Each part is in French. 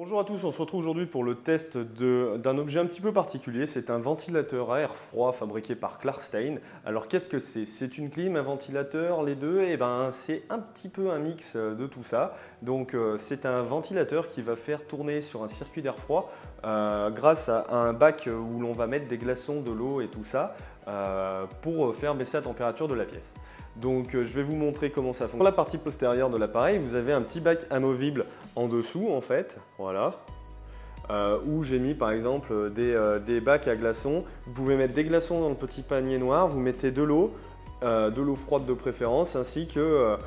Bonjour à tous, on se retrouve aujourd'hui pour le test d'un objet un petit peu particulier. C'est un ventilateur à air froid fabriqué par Klarstein. Alors qu'est-ce que c'est? C'est une clim, un ventilateur, les deux? Eh ben, c'est un petit peu un mix de tout ça. Donc c'est un ventilateur qui va faire tourner sur un circuit d'air froid grâce à un bac où l'on va mettre des glaçons, de l'eau et tout ça pour faire baisser la température de la pièce. Donc je vais vous montrer comment ça fonctionne. Pour la partie postérieure de l'appareil, vous avez un petit bac amovible en dessous en fait, voilà, où j'ai mis par exemple des bacs à glaçons. Vous pouvez mettre des glaçons dans le petit panier noir, vous mettez de l'eau froide de préférence, ainsi que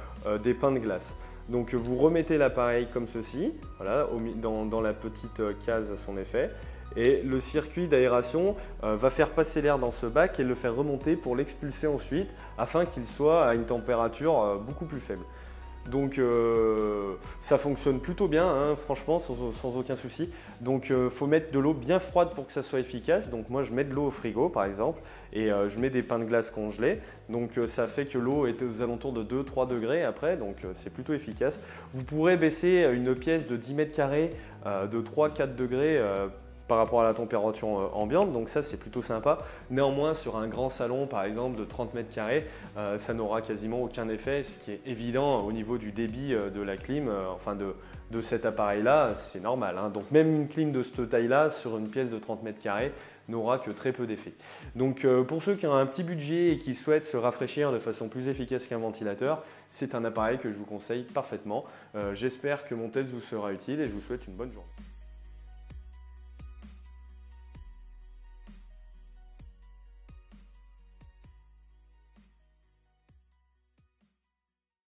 des pains de glace. Donc vous remettez l'appareil comme ceci, voilà, dans la petite case à son effet. Et le circuit d'aération va faire passer l'air dans ce bac et le faire remonter pour l'expulser ensuite afin qu'il soit à une température beaucoup plus faible. Donc ça fonctionne plutôt bien, hein, franchement, sans aucun souci. Donc faut mettre de l'eau bien froide pour que ça soit efficace. Donc moi je mets de l'eau au frigo par exemple et je mets des pains de glace congelés. Donc ça fait que l'eau est aux alentours de 2-3 degrés après, donc c'est plutôt efficace. Vous pourrez baisser une pièce de 10 mètres carrés de 3-4 degrés par rapport à la température ambiante, donc ça c'est plutôt sympa. Néanmoins sur un grand salon par exemple de 30 mètres carrés, ça n'aura quasiment aucun effet, ce qui est évident au niveau du débit de la clim, enfin de cet appareil là, c'est normal, hein. Donc même une clim de cette taille là sur une pièce de 30 mètres carrés n'aura que très peu d'effet. Donc pour ceux qui ont un petit budget et qui souhaitent se rafraîchir de façon plus efficace qu'un ventilateur, c'est un appareil que je vous conseille parfaitement. J'espère que mon test vous sera utile et je vous souhaite une bonne journée.